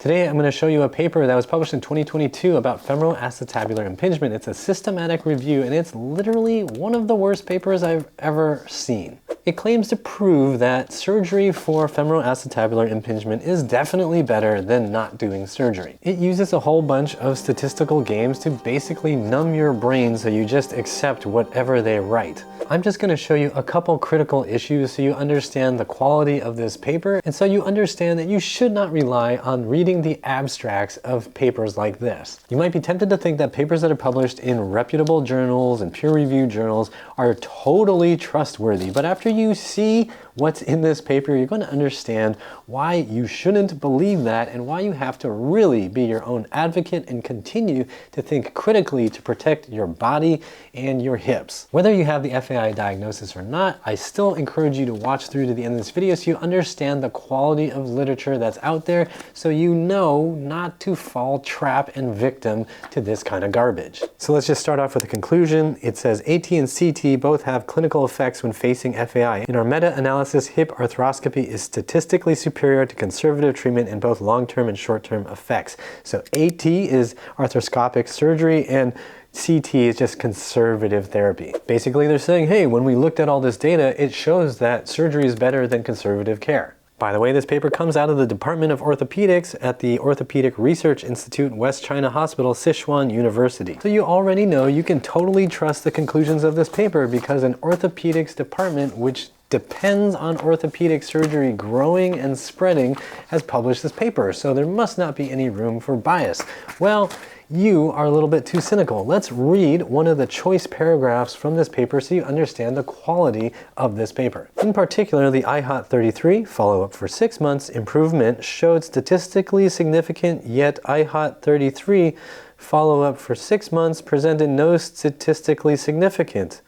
Today I'm going to show you a paper that was published in 2022 about femoroacetabular impingement. It's a systematic review and it's literally one of the worst papers I've ever seen. It claims to prove that surgery for femoroacetabular impingement is definitely better than not doing surgery. It uses a whole bunch of statistical games to basically numb your brain so you just accept whatever they write. I'm just going to show you a couple critical issues so you understand the quality of this paper and so you understand that you should not rely on reading the abstracts of papers like this. You might be tempted to think that papers that are published in reputable journals and peer-reviewed journals are totally trustworthy, but after you see what's in this paper, you're going to understand why you shouldn't believe that and why you have to really be your own advocate and continue to think critically to protect your body and your hips. Whether you have the FAI diagnosis or not, I still encourage you to watch through to the end of this video so you understand the quality of literature that's out there so you know not to fall trap and victim to this kind of garbage. So let's just start off with a conclusion. It says AT and CT both have clinical effects when facing FAI. In our meta-analysis, hip arthroscopy is statistically superior to conservative treatment in both long-term and short-term effects. So AT is arthroscopic surgery and CT is just conservative therapy. Basically, they're saying, hey, when we looked at all this data, it shows that surgery is better than conservative care. By the way, this paper comes out of the Department of Orthopedics at the Orthopedic Research Institute, West China Hospital, Sichuan University. So you already know you can totally trust the conclusions of this paper because an orthopedics department, which depends on orthopedic surgery growing and spreading, has published this paper. So there must not be any room for bias. Well, you are a little bit too cynical. Let's read one of the choice paragraphs from this paper so you understand the quality of this paper. In particular, the IHOT 33 follow-up for 6 months improvement showed statistically significant, yet IHOT 33 follow-up for 6 months presented no statistically significant.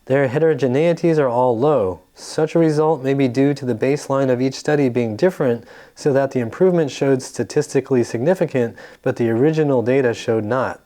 Their heterogeneities are all low. Such a result may be due to the baseline of each study being different so that the improvement showed statistically significant, but the original data showed not.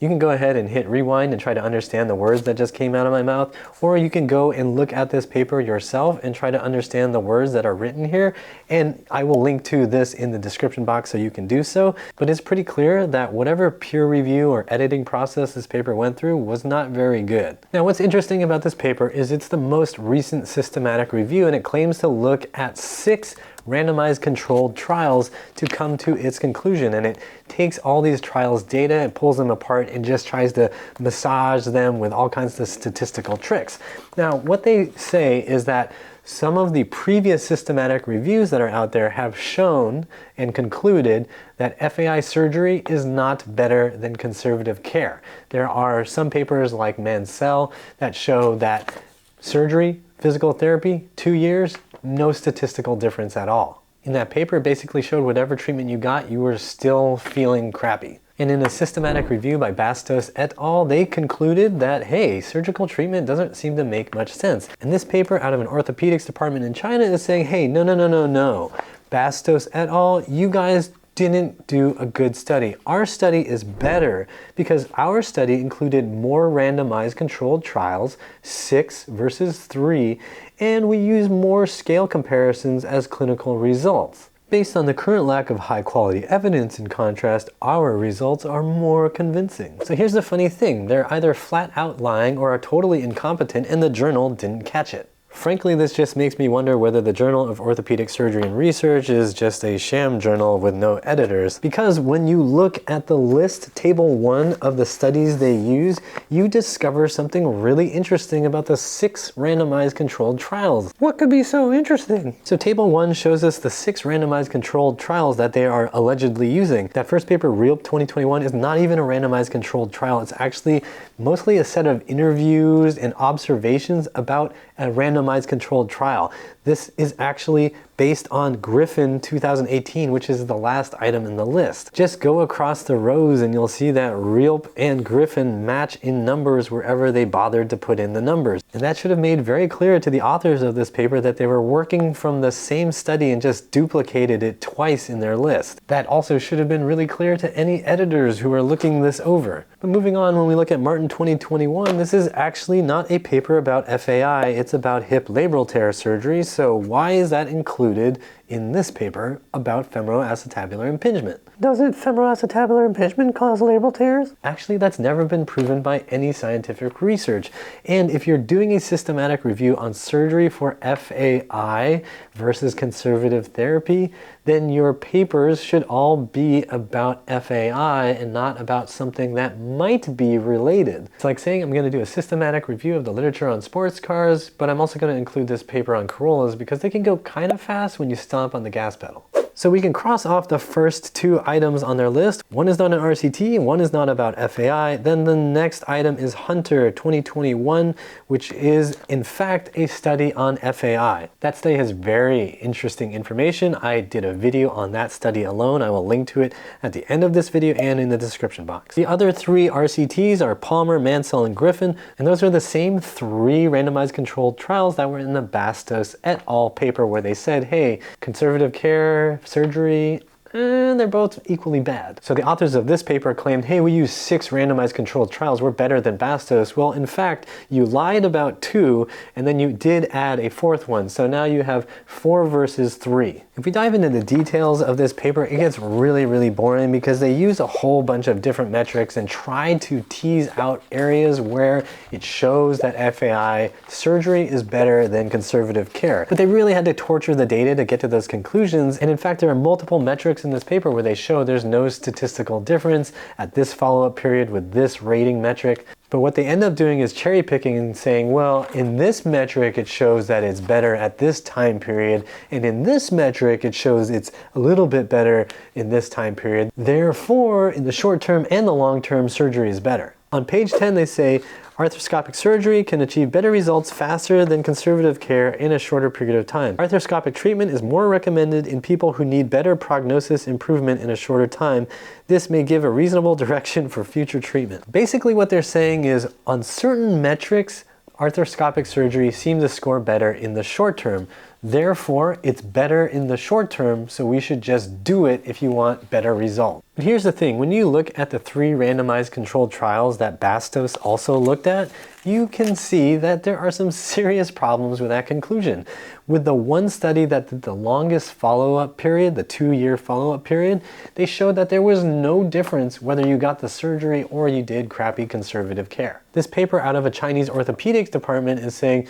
You can go ahead and hit rewind and try to understand the words that just came out of my mouth, or you can go and look at this paper yourself and try to understand the words that are written here, and I will link to this in the description box so you can do so. But it's pretty clear that whatever peer review or editing process this paper went through was not very good. Now, what's interesting about this paper is it's the most recent systematic review, and it claims to look at 6 randomized controlled trials to come to its conclusion, and it takes all these trials data and pulls them apart and just tries to massage them with all kinds of statistical tricks. Now, what they say is that some of the previous systematic reviews that are out there have shown and concluded that FAI surgery is not better than conservative care. There are some papers like Mansell that show that surgery, physical therapy, 2 years, no statistical difference at all. In that paper, it basically showed whatever treatment you got, you were still feeling crappy. And in a systematic review by Bastos et al., they concluded that, hey, surgical treatment doesn't seem to make much sense. And this paper out of an orthopedics department in China is saying, hey, no. Bastos et al., you guys didn't do a good study. Our study is better because our study included more randomized controlled trials, 6 versus 3, and we use more scale comparisons as clinical results. Based on the current lack of high quality evidence, in contrast, our results are more convincing. So here's the funny thing, they're either flat out lying or are totally incompetent and the journal didn't catch it. Frankly, this just makes me wonder whether the Journal of Orthopedic Surgery and Research is just a sham journal with no editors. Because when you look at the list, table 1 of the studies they use, you discover something really interesting about the 6 randomized controlled trials. What could be so interesting? So table 1 shows us the 6 randomized controlled trials that they are allegedly using. That first paper, REAL 2021, is not even a randomized controlled trial. It's actually mostly a set of interviews and observations about a randomized controlled trial. This is actually based on Griffin 2018, which is the last item in the list. Just go across the rows and you'll see that REALP and Griffin match in numbers wherever they bothered to put in the numbers. And that should have made very clear to the authors of this paper that they were working from the same study and just duplicated it twice in their list. That also should have been really clear to any editors who are looking this over. But moving on, when we look at Martin 2021, this is actually not a paper about FAI, it's about hip labral tear surgery. So why is that included in this paper about femoroacetabular impingement. Doesn't femoroacetabular impingement cause labral tears? Actually, that's never been proven by any scientific research. And if you're doing a systematic review on surgery for FAI versus conservative therapy, then your papers should all be about FAI and not about something that might be related. It's like saying I'm going to do a systematic review of the literature on sports cars, but I'm also going to include this paper on Corollas because they can go kind of fast when you stomp on the gas pedal. So we can cross off the first two items on their list. One is not an RCT, one is not about FAI. Then the next item is Hunter 2021, which is in fact a study on FAI. That study has very interesting information. I did a video on that study alone. I will link to it at the end of this video and in the description box. The other three RCTs are Palmer, Mansell, and Griffin, and those are the same three randomized controlled trials that were in the Bastos et al. Paper where they said, hey, conservative care, surgery, and they're both equally bad. So the authors of this paper claimed, hey, we used 6 randomized controlled trials, we're better than Bastos. Well, in fact, you lied about 2, and then you did add a 4th one. So now you have 4 versus 3. If we dive into the details of this paper, it gets really, really boring because they use a whole bunch of different metrics and try to tease out areas where it shows that FAI surgery is better than conservative care. But they really had to torture the data to get to those conclusions. And in fact, there are multiple metrics in this paper where they show there's no statistical difference at this follow-up period with this rating metric. But what they end up doing is cherry picking and saying, well, in this metric, it shows that it's better at this time period. And in this metric, it shows it's a little bit better in this time period. Therefore, in the short term and the long term, surgery is better. On page 10, they say, arthroscopic surgery can achieve better results faster than conservative care in a shorter period of time. Arthroscopic treatment is more recommended in people who need better prognosis improvement in a shorter time. This may give a reasonable direction for future treatment. Basically what they're saying is on certain metrics, arthroscopic surgery seems to score better in the short term. Therefore, it's better in the short term, so we should just do it if you want better results. But here's the thing, when you look at the 3 randomized controlled trials that Bastos also looked at, you can see that there are some serious problems with that conclusion. With the one study that did the longest follow-up period, the 2-year follow-up period, they showed that there was no difference whether you got the surgery or you did crappy conservative care. This paper out of a Chinese orthopedics department is saying,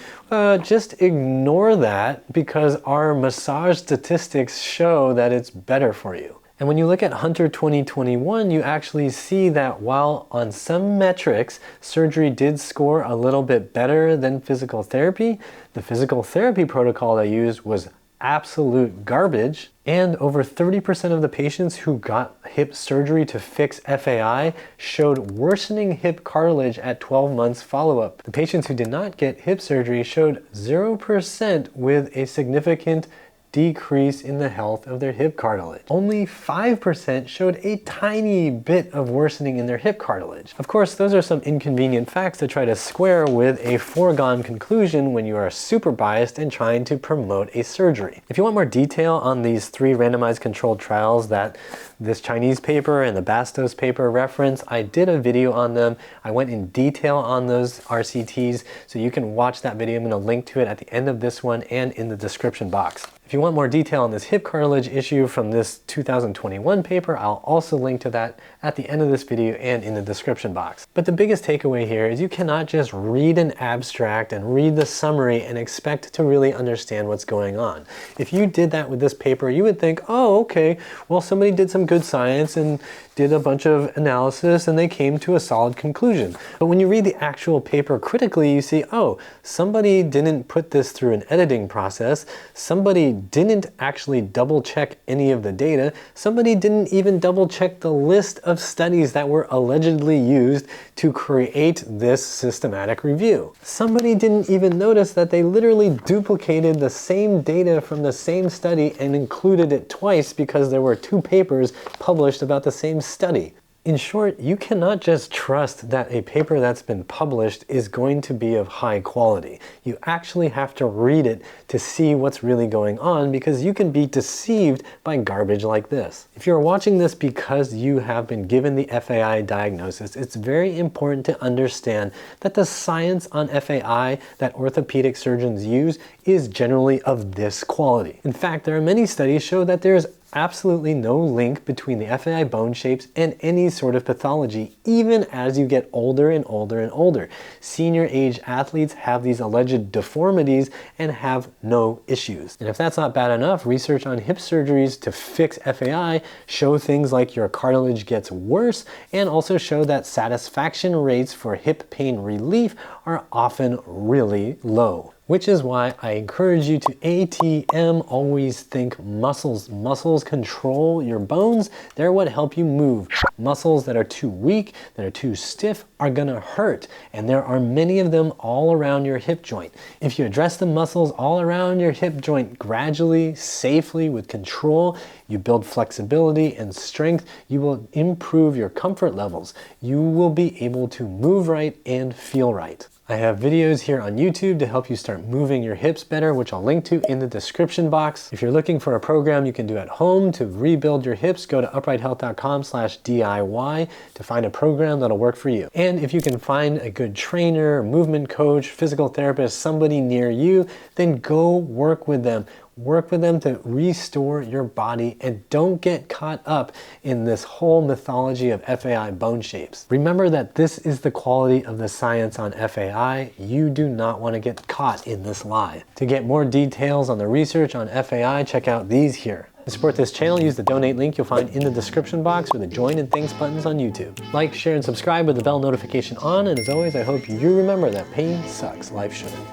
just ignore that because our massage statistics show that it's better for you. And when you look at Hunter 2021, you actually see that while on some metrics, surgery did score a little bit better than physical therapy, the physical therapy protocol they used was absolute garbage. And over 30% of the patients who got hip surgery to fix FAI showed worsening hip cartilage at 12 months follow-up. The patients who did not get hip surgery showed 0% with a significant decrease in the health of their hip cartilage. Only 5% showed a tiny bit of worsening in their hip cartilage. Of course, those are some inconvenient facts to try to square with a foregone conclusion when you are super biased and trying to promote a surgery. If you want more detail on these 3 randomized controlled trials that this Chinese paper and the Bastos paper reference, I did a video on them. I went in detail on those RCTs, so you can watch that video. I'm going to link to it at the end of this one and in the description box. If you want more detail on this hip cartilage issue from this 2021 paper, I'll also link to that at the end of this video and in the description box. But the biggest takeaway here is you cannot just read an abstract and read the summary and expect to really understand what's going on. If you did that with this paper, you would think, oh, okay, well, somebody did some good science and did a bunch of analysis and they came to a solid conclusion. But when you read the actual paper critically, you see, oh, somebody didn't put this through an editing process. Somebody didn't actually double check any of the data. Somebody didn't even double check the list of studies that were allegedly used to create this systematic review. Somebody didn't even notice that they literally duplicated the same data from the same study and included it twice because there were 2 papers published about the same study. In short, you cannot just trust that a paper that's been published is going to be of high quality. You actually have to read it to see what's really going on, because you can be deceived by garbage like this. If you're watching this because you have been given the FAI diagnosis, it's very important to understand that the science on FAI that orthopedic surgeons use is generally of this quality. In fact, there are many studies show that there's absolutely no link between the FAI bone shapes and any sort of pathology, even as you get older and older and older. Senior age athletes have these alleged deformities and have no issues. And if that's not bad enough, research on hip surgeries to fix FAI show things like your cartilage gets worse, and also show that satisfaction rates for hip pain relief are often really low. Which is why I encourage you to ATM, always think muscles. Muscles control your bones. They're what help you move. Muscles that are too weak, that are too stiff, are gonna hurt. And there are many of them all around your hip joint. If you address the muscles all around your hip joint gradually, safely, with control, you build flexibility and strength, you will improve your comfort levels. You will be able to move right and feel right. I have videos here on YouTube to help you start moving your hips better, which I'll link to in the description box. If you're looking for a program you can do at home to rebuild your hips, go to uprighthealth.com/DIY to find a program that'll work for you. And if you can find a good trainer, movement coach, physical therapist, somebody near you, then go work with them. Work with them to restore your body, and don't get caught up in this whole mythology of FAI bone shapes. Remember that this is the quality of the science on FAI. You do not want to get caught in this lie. To get more details on the research on FAI, check out these here. To support this channel, use the donate link you'll find in the description box, or the join and thanks buttons on YouTube. Like, share, and subscribe with the bell notification on, and as always, I hope you remember that pain sucks, life shouldn't.